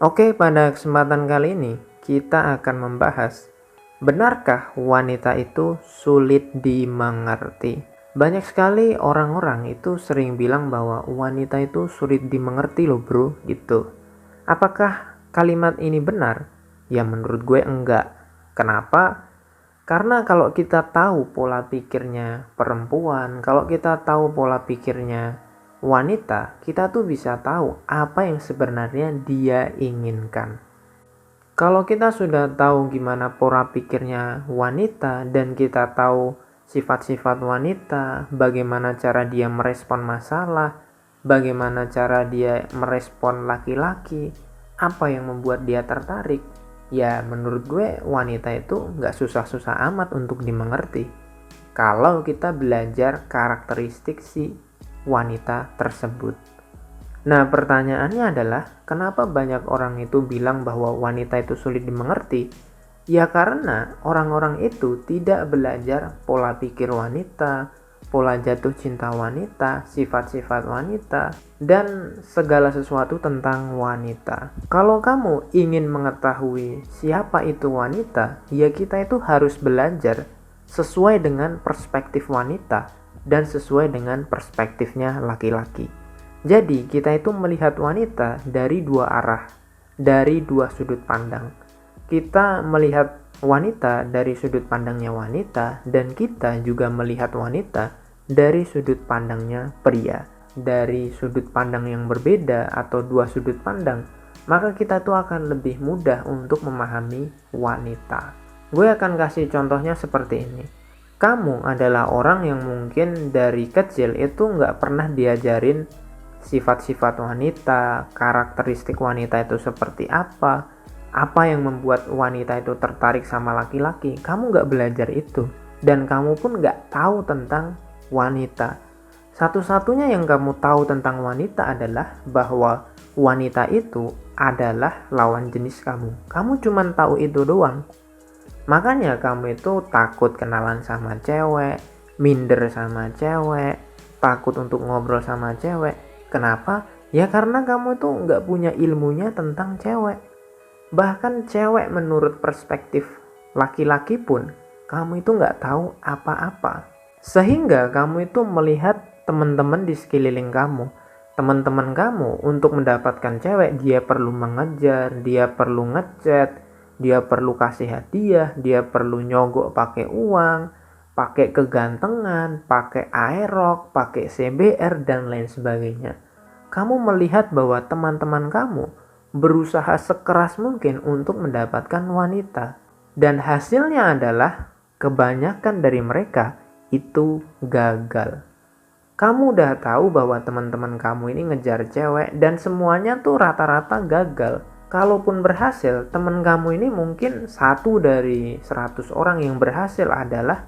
Oke, pada kesempatan kali ini kita akan membahas, benarkah wanita itu sulit dimengerti? Banyak sekali orang-orang itu sering bilang bahwa wanita itu sulit dimengerti loh bro, gitu. Apakah kalimat ini benar? Ya menurut gue enggak. Kenapa? Karena kalau kita tahu pola pikirnya perempuan, kalau kita tahu pola pikirnya wanita, kita tuh bisa tahu apa yang sebenarnya dia inginkan. Kalau kita sudah tahu gimana pola pikirnya wanita dan kita tahu sifat-sifat wanita, bagaimana cara dia merespon masalah, bagaimana cara dia merespon laki-laki, apa yang membuat dia tertarik, ya menurut gue wanita itu nggak susah-susah amat untuk dimengerti. Kalau kita belajar karakteristik si wanita tersebut. Nah, pertanyaannya adalah, kenapa banyak orang itu bilang bahwa wanita itu sulit dimengerti? Ya karena orang-orang itu tidak belajar pola pikir wanita, pola jatuh cinta wanita, sifat-sifat wanita, dan segala sesuatu tentang wanita. Kalau kamu ingin mengetahui siapa itu wanita, ya kita itu harus belajar sesuai dengan perspektif wanita dan sesuai dengan perspektifnya laki-laki. Jadi kita itu melihat wanita dari dua arah, dari dua sudut pandang. Kita melihat wanita dari sudut pandangnya wanita, dan kita juga melihat wanita dari sudut pandangnya pria. Dari sudut pandang yang berbeda atau dua sudut pandang, maka kita tuh akan lebih mudah untuk memahami wanita. Gue akan kasih contohnya seperti ini. Kamu adalah orang yang mungkin dari kecil itu nggak pernah diajarin sifat-sifat wanita, karakteristik wanita itu seperti apa yang membuat wanita itu tertarik sama laki-laki. Kamu nggak belajar itu, dan kamu pun nggak tahu tentang wanita. Satu-satunya yang kamu tahu tentang wanita adalah bahwa wanita itu adalah lawan jenis kamu. Kamu cuma tahu itu doang. Makanya kamu itu takut kenalan sama cewek, minder sama cewek, takut untuk ngobrol sama cewek. Kenapa? Ya karena kamu tuh nggak punya ilmunya tentang cewek. Bahkan cewek menurut perspektif laki-laki pun, kamu itu nggak tahu apa-apa. Sehingga kamu itu melihat teman-teman di sekeliling kamu. Teman-teman kamu untuk mendapatkan cewek, dia perlu mengejar, dia perlu ngechat, dia perlu kasih hadiah, dia perlu nyogok pakai uang, pakai kegantengan, pakai aerok, pakai CBR, dan lain sebagainya. Kamu melihat bahwa teman-teman kamu berusaha sekeras mungkin untuk mendapatkan wanita. Dan hasilnya adalah kebanyakan dari mereka itu gagal. Kamu udah tahu bahwa teman-teman kamu ini ngejar cewek dan semuanya tuh rata-rata gagal. Kalaupun berhasil, teman kamu ini mungkin 1 dari 100 orang yang berhasil adalah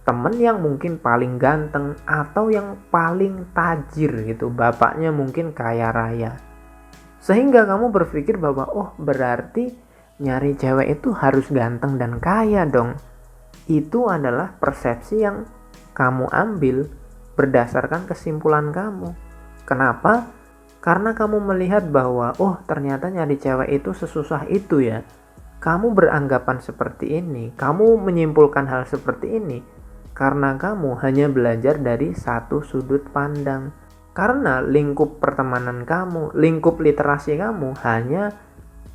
temen yang mungkin paling ganteng atau yang paling tajir gitu, bapaknya mungkin kaya raya. Sehingga kamu berpikir bahwa oh berarti nyari cewek itu harus ganteng dan kaya dong. Itu adalah persepsi yang kamu ambil berdasarkan kesimpulan kamu. Kenapa? Karena kamu melihat bahwa oh ternyata nyari cewek itu sesusah itu ya. Kamu beranggapan seperti ini, kamu menyimpulkan hal seperti ini karena kamu hanya belajar dari satu sudut pandang. Karena lingkup pertemanan kamu, lingkup literasi kamu hanya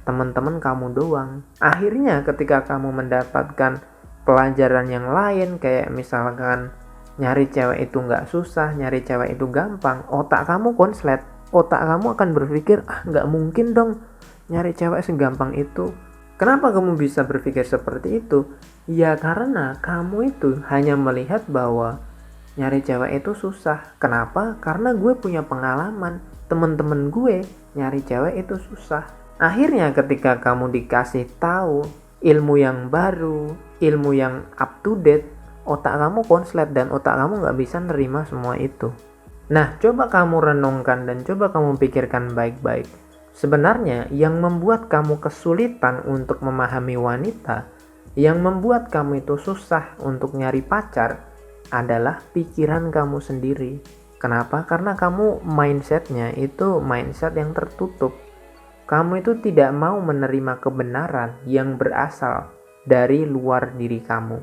teman-teman kamu doang. Akhirnya ketika kamu mendapatkan pelajaran yang lain, kayak misalkan nyari cewek itu nggak susah, nyari cewek itu gampang, otak kamu konslet. Otak kamu akan berpikir, nggak mungkin dong nyari cewek segampang itu. Kenapa kamu bisa berpikir seperti itu? Ya karena kamu itu hanya melihat bahwa nyari cewek itu susah. Kenapa? Karena gue punya pengalaman. Temen-temen gue nyari cewek itu susah. Akhirnya ketika kamu dikasih tahu ilmu yang baru, ilmu yang up to date, otak kamu konslet dan otak kamu gak bisa nerima semua itu. Nah, coba kamu renungkan dan coba kamu pikirkan baik-baik. Sebenarnya yang membuat kamu kesulitan untuk memahami wanita, yang membuat kamu itu susah untuk nyari pacar adalah pikiran kamu sendiri. Kenapa? Karena kamu mindsetnya itu mindset yang tertutup. Kamu itu tidak mau menerima kebenaran yang berasal dari luar diri kamu.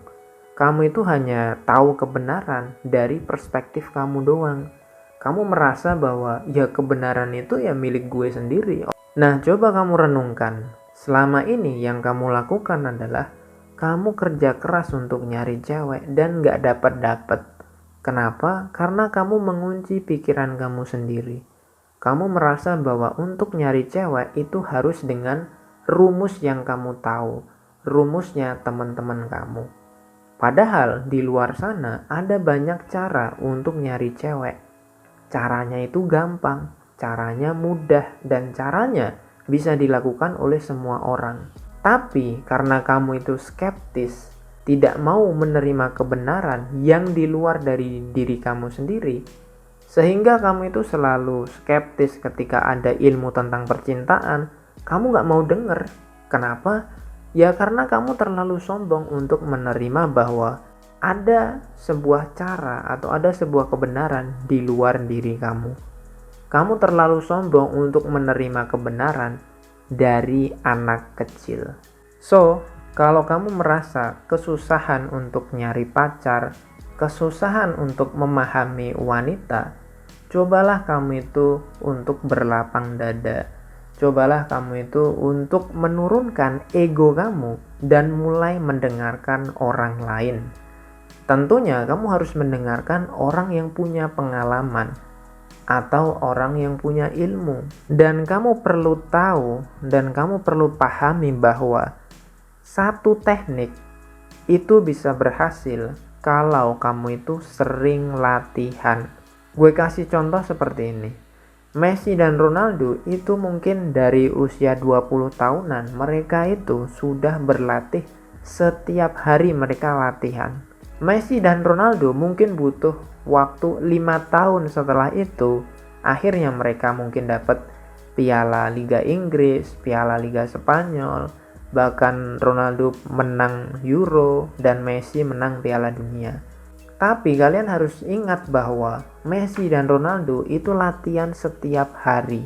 Kamu itu hanya tahu kebenaran dari perspektif kamu doang. Kamu merasa bahwa ya kebenaran itu ya milik gue sendiri. Nah, coba kamu renungkan. Selama ini yang kamu lakukan adalah kamu kerja keras untuk nyari cewek dan gak dapet-dapet. Kenapa? Karena kamu mengunci pikiran kamu sendiri. Kamu merasa bahwa untuk nyari cewek itu harus dengan rumus yang kamu tahu, rumusnya teman-teman kamu. Padahal di luar sana ada banyak cara untuk nyari cewek. Caranya itu gampang, caranya mudah, dan caranya bisa dilakukan oleh semua orang. Tapi karena kamu itu skeptis, tidak mau menerima kebenaran yang di luar dari diri kamu sendiri, sehingga kamu itu selalu skeptis ketika ada ilmu tentang percintaan, kamu gak mau denger. Kenapa? Ya karena kamu terlalu sombong untuk menerima bahwa ada sebuah cara atau ada sebuah kebenaran di luar diri kamu. Kamu terlalu sombong untuk menerima kebenaran dari anak kecil. So, kalau kamu merasa kesusahan untuk nyari pacar, kesusahan untuk memahami wanita, cobalah kamu itu untuk berlapang dada. Cobalah kamu itu untuk menurunkan ego kamu dan mulai mendengarkan orang lain. Tentunya kamu harus mendengarkan orang yang punya pengalaman atau orang yang punya ilmu. Dan kamu perlu tahu dan kamu perlu pahami bahwa satu teknik itu bisa berhasil kalau kamu itu sering latihan. Gue kasih contoh seperti ini. Messi dan Ronaldo itu mungkin dari usia 20 tahunan mereka itu sudah berlatih setiap hari mereka latihan. Messi dan Ronaldo mungkin butuh waktu 5 tahun setelah itu akhirnya mereka mungkin dapat piala Liga Inggris, piala Liga Spanyol, bahkan Ronaldo menang Euro dan Messi menang Piala Dunia. Tapi kalian harus ingat bahwa Messi dan Ronaldo itu latihan setiap hari.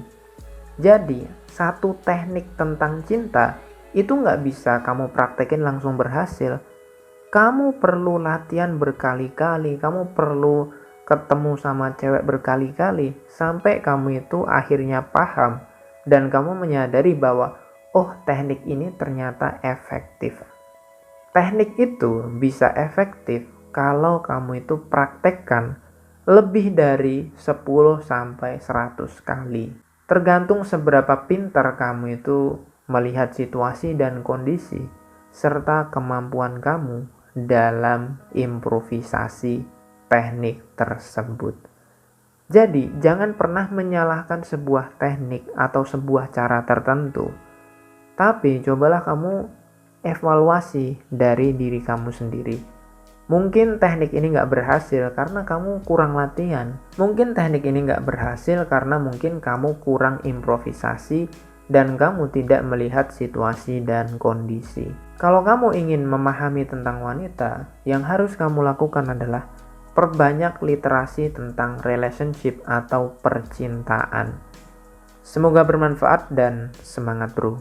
Jadi satu teknik tentang cinta itu nggak bisa kamu praktekin langsung berhasil. Kamu perlu latihan berkali-kali, kamu perlu ketemu sama cewek berkali-kali sampai kamu itu akhirnya paham dan kamu menyadari bahwa oh, teknik ini ternyata efektif. Teknik itu bisa efektif kalau kamu itu praktekkan lebih dari 10-100 kali. Tergantung seberapa pintar kamu itu melihat situasi dan kondisi, serta kemampuan kamu dalam improvisasi teknik tersebut. Jadi, jangan pernah menyalahkan sebuah teknik atau sebuah cara tertentu. Tapi cobalah kamu evaluasi dari diri kamu sendiri. Mungkin teknik ini gak berhasil karena kamu kurang latihan. Mungkin teknik ini gak berhasil karena mungkin kamu kurang improvisasi dan kamu tidak melihat situasi dan kondisi. Kalau kamu ingin memahami tentang wanita, yang harus kamu lakukan adalah perbanyak literasi tentang relationship atau percintaan. Semoga bermanfaat dan semangat bro.